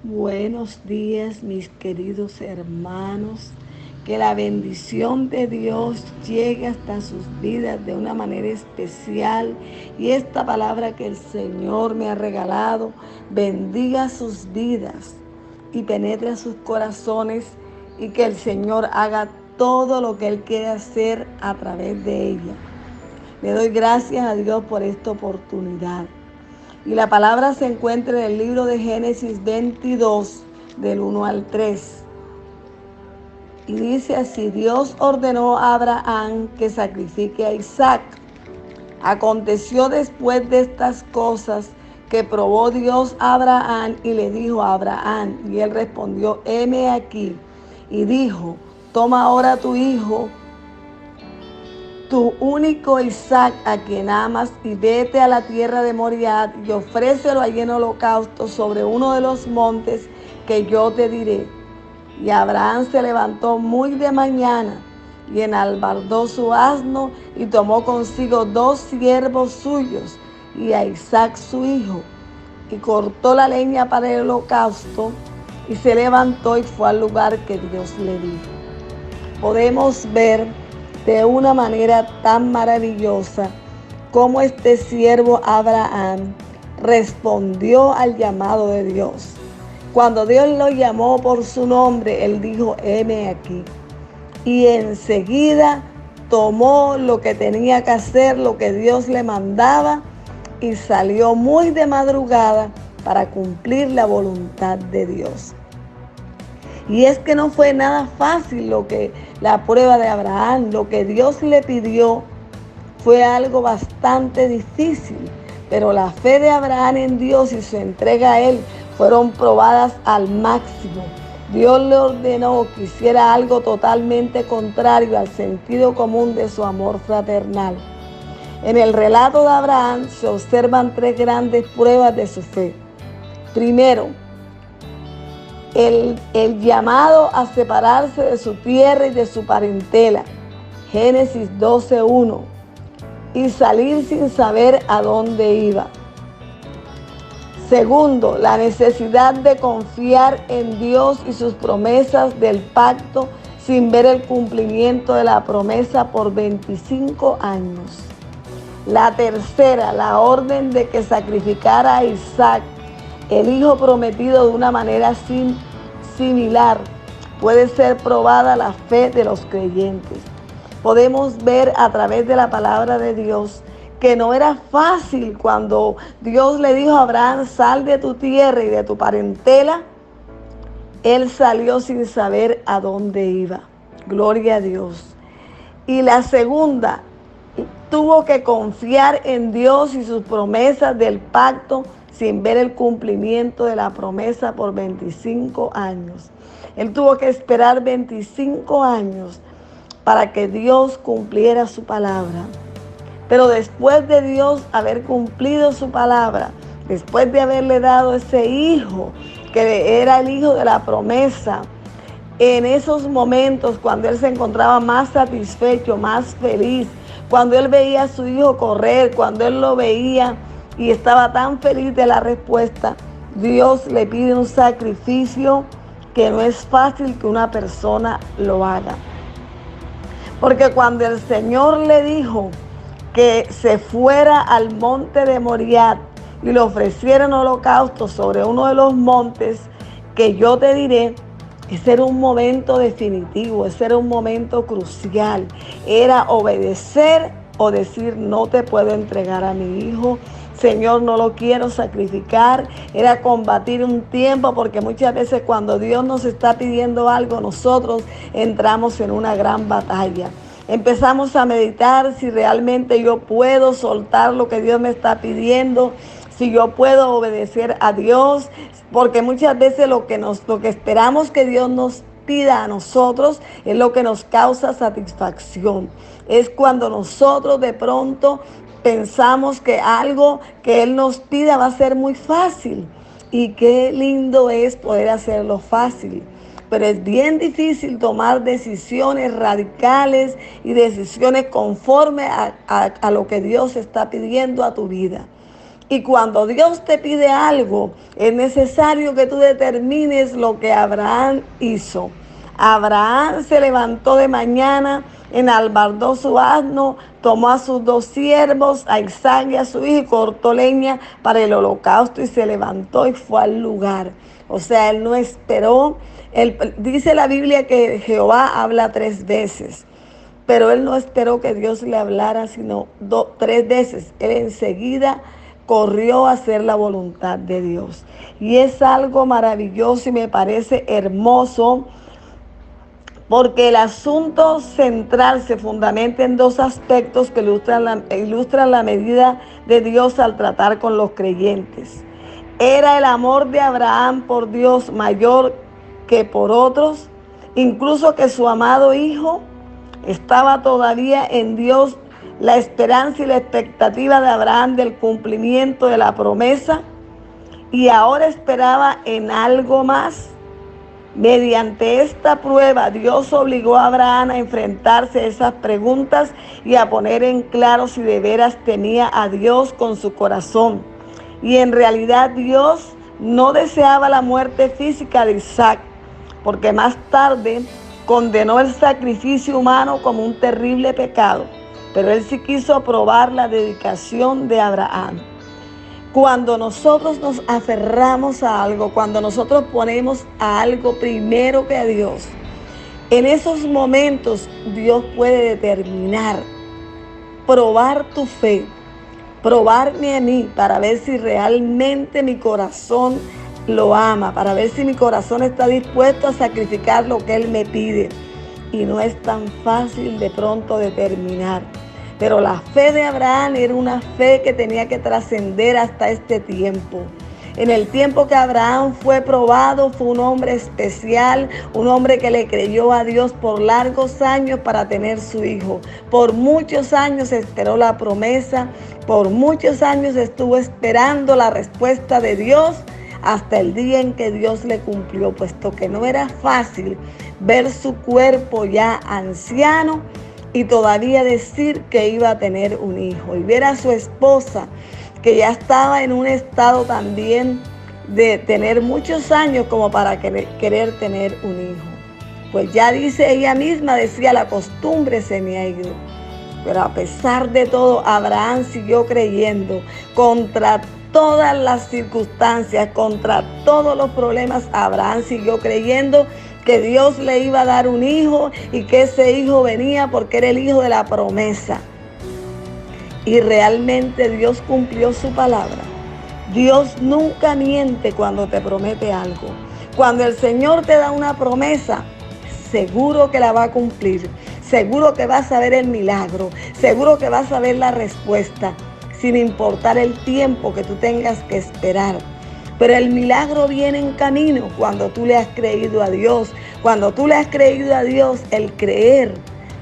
Buenos días, mis queridos hermanos. Que la bendición de Dios llegue hasta sus vidas de una manera especial. Y esta palabra que el Señor me ha regalado bendiga sus vidas y penetre a sus corazones. Y que el Señor haga todo lo que Él quiere hacer a través de ella. Le doy gracias a Dios por esta oportunidad. Y la palabra se encuentra en el libro de Génesis 22, del 1 al 3. Y dice así: Dios ordenó a Abraham que sacrifique a Isaac. Aconteció después de estas cosas que probó Dios a Abraham y le dijo a Abraham, y él respondió: heme aquí. Y dijo: toma ahora tu hijo, tu único Isaac, a quien amas, y vete a la tierra de Moriah y ofrécelo allí en holocausto sobre uno de los montes que yo te diré. Y Abraham se levantó muy de mañana y enalbardó su asno y tomó consigo 2 siervos suyos y a Isaac su hijo, y cortó la leña para el holocausto y se levantó y fue al lugar que Dios le dijo. Podemos ver de una manera tan maravillosa cómo este siervo Abraham respondió al llamado de Dios. Cuando Dios lo llamó por su nombre, él dijo: heme aquí. Y enseguida tomó lo que tenía que hacer, lo que Dios le mandaba, y salió muy de madrugada para cumplir la voluntad de Dios. Y es que no fue nada fácil la prueba de Abraham. Lo que Dios le pidió fue algo bastante difícil, pero la fe de Abraham en Dios y su entrega a Él fueron probadas al máximo. Dios le ordenó que hiciera algo totalmente contrario al sentido común de su amor fraternal. En el relato de Abraham se observan 3 grandes pruebas de su fe. Primero, el llamado a separarse de su tierra y de su parentela, Génesis 12:1, y salir sin saber a dónde iba. Segundo, la necesidad de confiar en Dios y sus promesas del pacto sin ver el cumplimiento de la promesa por 25 años. La tercera, la orden de que sacrificara a Isaac, el hijo prometido, de una manera similar. Puede ser probada la fe de los creyentes. Podemos ver a través de la palabra de Dios que no era fácil cuando Dios le dijo a Abraham: sal de tu tierra y de tu parentela. Él salió sin saber a dónde iba. Gloria a Dios. Y la segunda, tuvo que confiar en Dios y sus promesas del pacto sin ver el cumplimiento de la promesa por 25 años. Él tuvo que esperar 25 años para que Dios cumpliera su palabra. Pero después de Dios haber cumplido su palabra, después de haberle dado ese hijo, que era el hijo de la promesa, en esos momentos cuando él se encontraba más satisfecho, más feliz, cuando él veía a su hijo correr, cuando él lo veía y estaba tan feliz de la respuesta, Dios le pide un sacrificio que no es fácil que una persona lo haga. Porque cuando el Señor le dijo que se fuera al monte de Moriah y le ofreciera un holocausto sobre uno de los montes que yo te diré, ese era un momento definitivo, ese era un momento crucial. Era obedecer o decir: no te puedo entregar a mi hijo, Señor, no lo quiero sacrificar. Era combatir un tiempo, porque muchas veces cuando Dios nos está pidiendo algo, nosotros entramos en una gran batalla. Empezamos a meditar si realmente yo puedo soltar lo que Dios me está pidiendo, si yo puedo obedecer a Dios, porque muchas veces lo que esperamos que Dios nos pida a nosotros es lo que nos causa satisfacción. Es cuando nosotros de pronto pensamos que algo que Él nos pida va a ser muy fácil. Y qué lindo es poder hacerlo fácil. Pero es bien difícil tomar decisiones radicales y decisiones conforme a lo que Dios está pidiendo a tu vida. Y cuando Dios te pide algo, es necesario que tú determines lo que Abraham hizo. Abraham se levantó de mañana, enalbardó su asno, tomó a sus 2 siervos, a Isaac y a su hijo, y cortó leña para el holocausto y se levantó y fue al lugar. O sea, él no esperó. Dice la Biblia que Jehová habla 3 veces. Pero él no esperó que Dios le hablara, sino 3 veces. Él enseguida corrió a hacer la voluntad de Dios. Y es algo maravilloso y me parece hermoso, porque el asunto central se fundamenta en 2 aspectos que ilustran la medida de Dios al tratar con los creyentes. Era el amor de Abraham por Dios mayor que por otros, incluso que su amado hijo. Estaba todavía en Dios la esperanza y la expectativa de Abraham del cumplimiento de la promesa, y ahora esperaba en algo más. Mediante esta prueba, Dios obligó a Abraham a enfrentarse a esas preguntas y a poner en claro si de veras temía a Dios con su corazón. Y en realidad Dios no deseaba la muerte física de Isaac, porque más tarde condenó el sacrificio humano como un terrible pecado, pero él sí quiso probar la dedicación de Abraham. Cuando nosotros nos aferramos a algo, cuando nosotros ponemos a algo primero que a Dios, en esos momentos Dios puede determinar, probar tu fe, probarme a mí para ver si realmente mi corazón lo ama, para ver si mi corazón está dispuesto a sacrificar lo que Él me pide. Y no es tan fácil de pronto determinar. Pero la fe de Abraham era una fe que tenía que trascender hasta este tiempo. En el tiempo que Abraham fue probado, fue un hombre especial, un hombre que le creyó a Dios por largos años para tener su hijo. Por muchos años esperó la promesa, por muchos años estuvo esperando la respuesta de Dios, hasta el día en que Dios le cumplió, puesto que no era fácil ver su cuerpo ya anciano y todavía decir que iba a tener un hijo, y ver a su esposa que ya estaba en un estado también de tener muchos años como para querer tener un hijo. Pues ya dice ella misma, decía, la costumbre se me ha ido. Pero a pesar de todo, Abraham siguió creyendo contra todas las circunstancias, contra todos los problemas. Abraham siguió creyendo que Dios le iba a dar un hijo y que ese hijo venía porque era el hijo de la promesa. Y realmente Dios cumplió su palabra. Dios nunca miente cuando te promete algo. Cuando el Señor te da una promesa, seguro que la va a cumplir. Seguro que vas a ver el milagro. Seguro que vas a ver la respuesta, sin importar el tiempo que tú tengas que esperar. Pero el milagro viene en camino cuando tú le has creído a Dios. Cuando tú le has creído a Dios, el creer,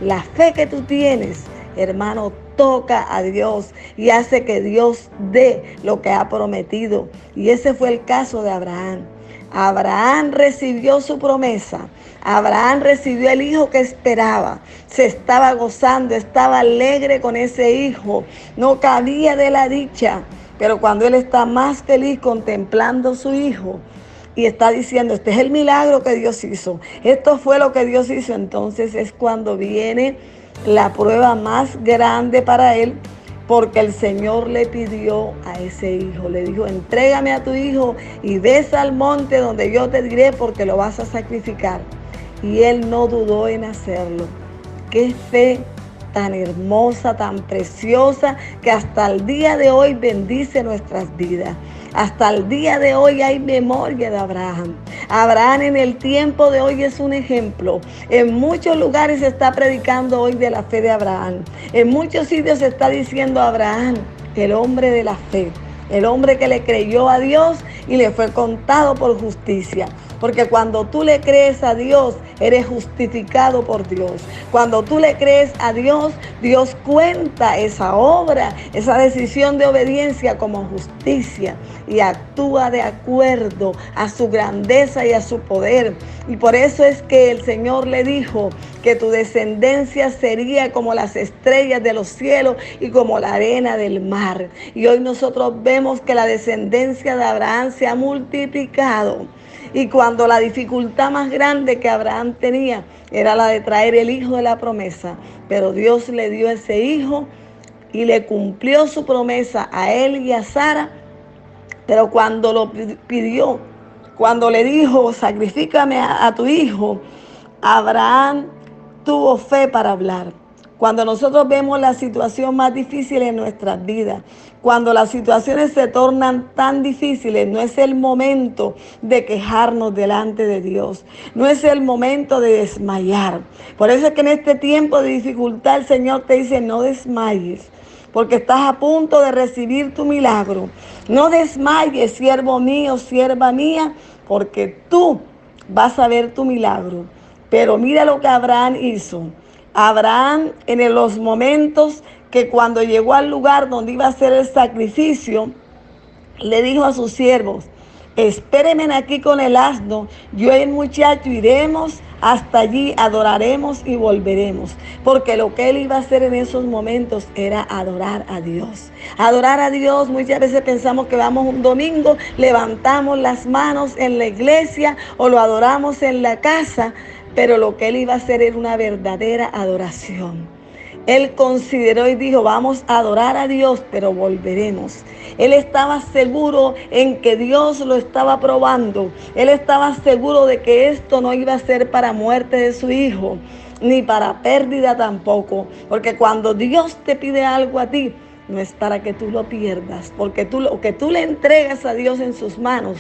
la fe que tú tienes, hermano, toca a Dios y hace que Dios dé lo que ha prometido. Y ese fue el caso de Abraham. Abraham recibió su promesa. Abraham recibió el hijo que esperaba. Se estaba gozando, estaba alegre con ese hijo. No cabía de la dicha. Pero cuando él está más feliz contemplando a su hijo y está diciendo, este es el milagro que Dios hizo, esto fue lo que Dios hizo, entonces es cuando viene la prueba más grande para él, porque el Señor le pidió a ese hijo, le dijo, entrégame a tu hijo y ves al monte donde yo te diré porque lo vas a sacrificar. Y él no dudó en hacerlo. ¡Qué fe tan hermosa, tan preciosa, que hasta el día de hoy bendice nuestras vidas! Hasta el día de hoy hay memoria de Abraham. Abraham en el tiempo de hoy es un ejemplo. En muchos lugares se está predicando hoy de la fe de Abraham. En muchos sitios se está diciendo Abraham, el hombre de la fe, el hombre que le creyó a Dios y le fue contado por justicia. Porque cuando tú le crees a Dios, eres justificado por Dios. Cuando tú le crees a Dios, Dios cuenta esa obra, esa decisión de obediencia como justicia y actúa de acuerdo a su grandeza y a su poder. Y por eso es que el Señor le dijo que tu descendencia sería como las estrellas de los cielos y como la arena del mar. Y hoy nosotros vemos que la descendencia de Abraham se ha multiplicado. Y cuando la dificultad más grande que Abraham tenía era la de traer el hijo de la promesa, pero Dios le dio ese hijo y le cumplió su promesa a él y a Sara. Pero cuando lo pidió, cuando le dijo, sacrifícame a tu hijo, Abraham tuvo fe para hablar. Cuando nosotros vemos la situación más difícil en nuestras vidas, cuando las situaciones se tornan tan difíciles, no es el momento de quejarnos delante de Dios. No es el momento de desmayar. Por eso es que en este tiempo de dificultad el Señor te dice, no desmayes, porque estás a punto de recibir tu milagro. No desmayes, siervo mío, sierva mía, porque tú vas a ver tu milagro. Pero mira lo que Abraham hizo. Abraham, en los momentos que cuando llegó al lugar donde iba a hacer el sacrificio, le dijo a sus siervos, espérenme aquí con el asno, yo y el muchacho iremos hasta allí, adoraremos y volveremos. Porque lo que él iba a hacer en esos momentos era adorar a Dios. Adorar a Dios, muchas veces pensamos que vamos un domingo, levantamos las manos en la iglesia o lo adoramos en la casa, pero lo que él iba a hacer era una verdadera adoración. Él consideró y dijo, vamos a adorar a Dios, pero volveremos. Él estaba seguro en que Dios lo estaba probando. Él estaba seguro de que esto no iba a ser para muerte de su hijo, ni para pérdida tampoco. Porque cuando Dios te pide algo a ti, no es para que tú lo pierdas, porque lo que tú le entregas a Dios en sus manos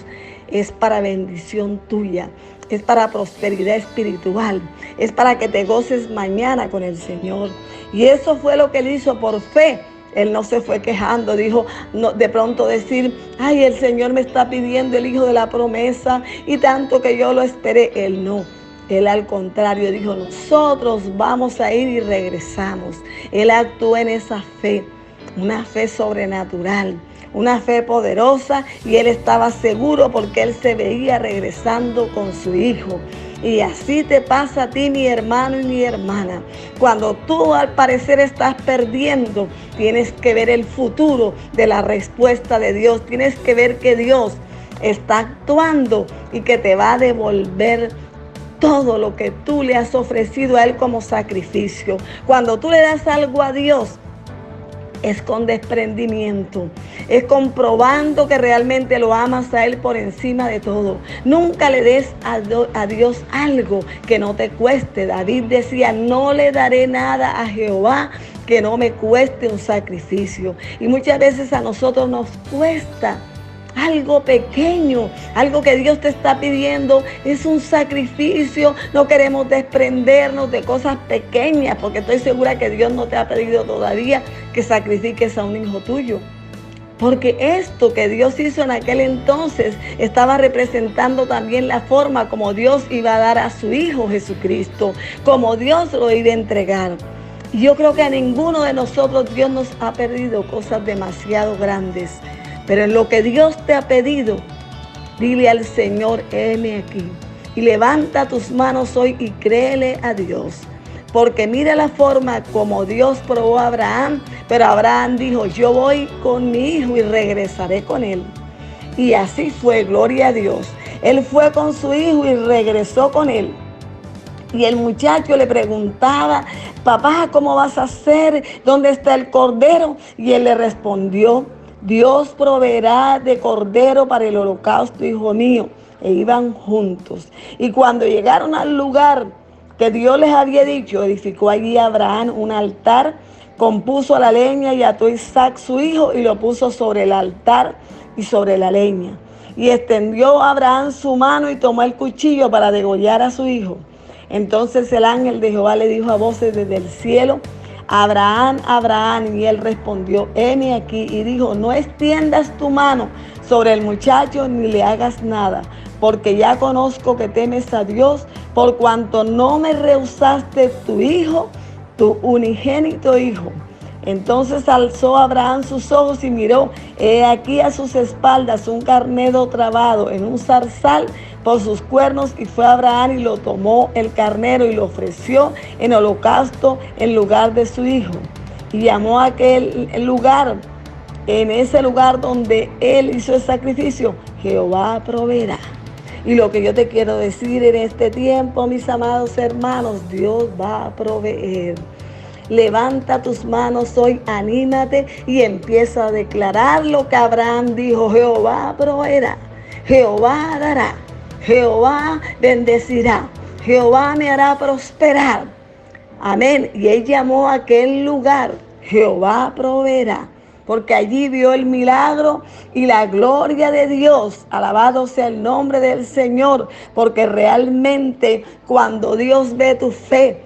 es para bendición tuya, es para prosperidad espiritual, es para que te goces mañana con el Señor. Y eso fue lo que él hizo por fe. Él no se fue quejando, dijo, no, de pronto decir, ay, el Señor me está pidiendo el hijo de la promesa y tanto que yo lo esperé. Él no. Él al contrario dijo, nosotros vamos a ir y regresamos. Él actuó en esa fe, una fe sobrenatural, una fe poderosa, y él estaba seguro porque él se veía regresando con su hijo. Y así te pasa a ti, mi hermano y mi hermana. Cuando tú al parecer estás perdiendo, tienes que ver el futuro de la respuesta de Dios. Tienes que ver que Dios está actuando y que te va a devolver todo lo que tú le has ofrecido a Él como sacrificio. Cuando tú le das algo a Dios, es con desprendimiento, es comprobando que realmente lo amas a Él por encima de todo. Nunca le des a Dios algo que no te cueste. David decía, no le daré nada a Jehová que no me cueste un sacrificio. Y muchas veces a nosotros nos cuesta algo pequeño, algo que Dios te está pidiendo, es un sacrificio. No queremos desprendernos de cosas pequeñas, porque estoy segura que Dios no te ha pedido todavía que sacrifiques a un hijo tuyo. Porque esto que Dios hizo en aquel entonces estaba representando también la forma como Dios iba a dar a su Hijo Jesucristo, como Dios lo iba a entregar. Y yo creo que a ninguno de nosotros Dios nos ha pedido cosas demasiado grandes. Pero en lo que Dios te ha pedido, dile al Señor, heme aquí. Y levanta tus manos hoy y créele a Dios. Porque mira la forma como Dios probó a Abraham. Pero Abraham dijo, yo voy con mi hijo y regresaré con él. Y así fue, gloria a Dios. Él fue con su hijo y regresó con él. Y el muchacho le preguntaba, papá, ¿cómo vas a hacer? ¿Dónde está el cordero? Y él le respondió, Dios proveerá de cordero para el holocausto, hijo mío. E iban juntos. Y cuando llegaron al lugar que Dios les había dicho, edificó allí Abraham un altar, compuso la leña y ató a Isaac su hijo y lo puso sobre el altar y sobre la leña. Y extendió Abraham su mano y tomó el cuchillo para degollar a su hijo. Entonces el ángel de Jehová le dijo a voces desde el cielo, Abraham, Abraham, y él respondió, heme aquí, y dijo, no extiendas tu mano sobre el muchacho ni le hagas nada, porque ya conozco que temes a Dios, por cuanto no me rehusaste tu hijo, tu unigénito hijo. Entonces alzó Abraham sus ojos y miró, he aquí a sus espaldas un carnero trabado en un zarzal por sus cuernos, y fue Abraham y lo tomó el carnero y lo ofreció en holocausto en lugar de su hijo. Y llamó a aquel lugar, en ese lugar donde él hizo el sacrificio, Jehová proveerá. Y lo que yo te quiero decir en este tiempo, mis amados hermanos, Dios va a proveer. Levanta tus manos hoy, anímate y empieza a declarar lo que Abraham dijo: Jehová proveerá, Jehová dará, Jehová bendecirá, Jehová me hará prosperar. Amén. Y él llamó a aquel lugar Jehová proveerá, porque allí vio el milagro y la gloria de Dios. Alabado sea el nombre del Señor, porque realmente cuando Dios ve tu fe,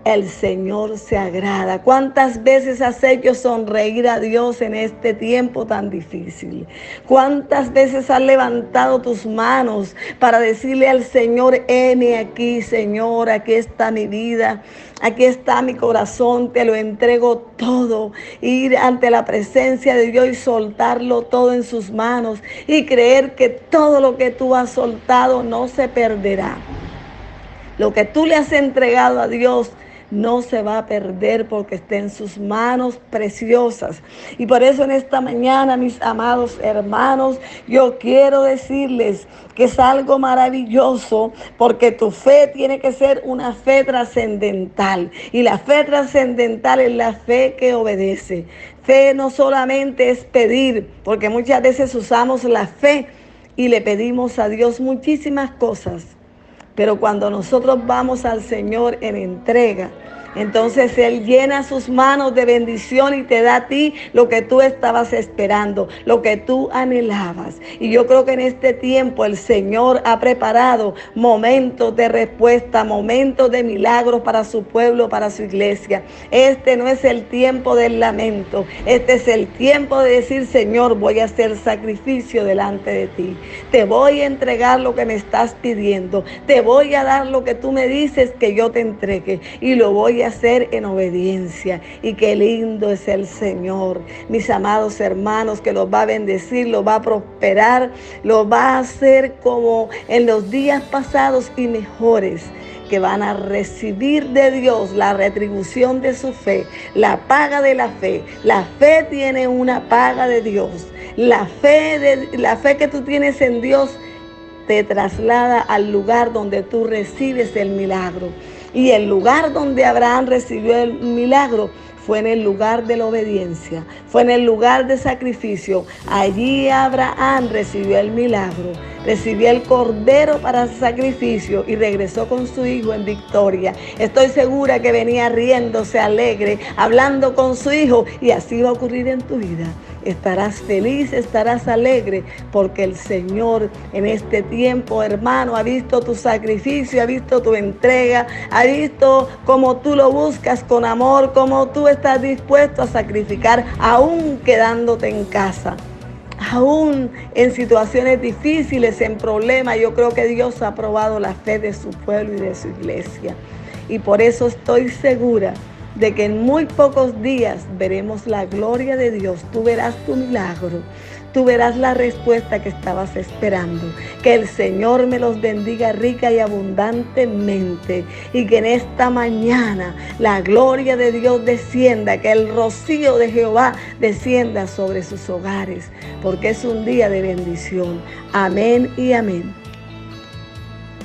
el Señor se agrada. ¿Cuántas veces has hecho sonreír a Dios en este tiempo tan difícil? ¿Cuántas veces has levantado tus manos para decirle al Señor: heme aquí, Señor, aquí está mi vida, aquí está mi corazón, te lo entrego todo? Ir ante la presencia de Dios y soltarlo todo en sus manos y creer que todo lo que tú has soltado no se perderá. Lo que tú le has entregado a Dios no se va a perder, porque está en sus manos preciosas. Y por eso en esta mañana, mis amados hermanos, yo quiero decirles que es algo maravilloso, porque tu fe tiene que ser una fe trascendental. Y la fe trascendental es la fe que obedece. Fe no solamente es pedir, porque muchas veces usamos la fe y le pedimos a Dios muchísimas cosas. Pero cuando nosotros vamos al Señor en entrega, entonces Él llena sus manos de bendición y te da a ti lo que tú estabas esperando, lo que tú anhelabas. Y yo creo que en este tiempo el Señor ha preparado momentos de respuesta, momentos de milagros para su pueblo, para su iglesia. Este no es el tiempo del lamento. Este es el tiempo de decir: Señor, voy a hacer sacrificio delante de ti. Te voy a entregar lo que me estás pidiendo. Te voy a dar lo que tú me dices que yo te entregue. Y lo voy a hacer en obediencia. Y qué lindo es el Señor, mis amados hermanos, que los va a bendecir, los va a prosperar, los va a hacer como en los días pasados y mejores, que van a recibir de Dios la retribución de su fe, la paga de la fe. La fe tiene una paga de Dios. La fe que tú tienes en Dios te traslada al lugar donde tú recibes el milagro. Y el lugar donde Abraham recibió el milagro fue en el lugar de la obediencia, fue en el lugar de sacrificio. Allí Abraham recibió el milagro, recibió el cordero para el sacrificio y regresó con su hijo en victoria. Estoy segura que venía riéndose, alegre, hablando con su hijo, y así va a ocurrir en tu vida. Estarás feliz, estarás alegre, porque el Señor en este tiempo, hermano, ha visto tu sacrificio, ha visto tu entrega, ha visto cómo tú lo buscas con amor, cómo tú estás dispuesto a sacrificar, aún quedándote en casa. Aún en situaciones difíciles, en problemas, yo creo que Dios ha probado la fe de su pueblo y de su iglesia. Y por eso estoy segura de que en muy pocos días veremos la gloria de Dios. Tú verás tu milagro. Tú verás la respuesta que estabas esperando. Que el Señor me los bendiga rica y abundantemente. Y que en esta mañana la gloria de Dios descienda. Que el rocío de Jehová descienda sobre sus hogares. Porque es un día de bendición. Amén y amén.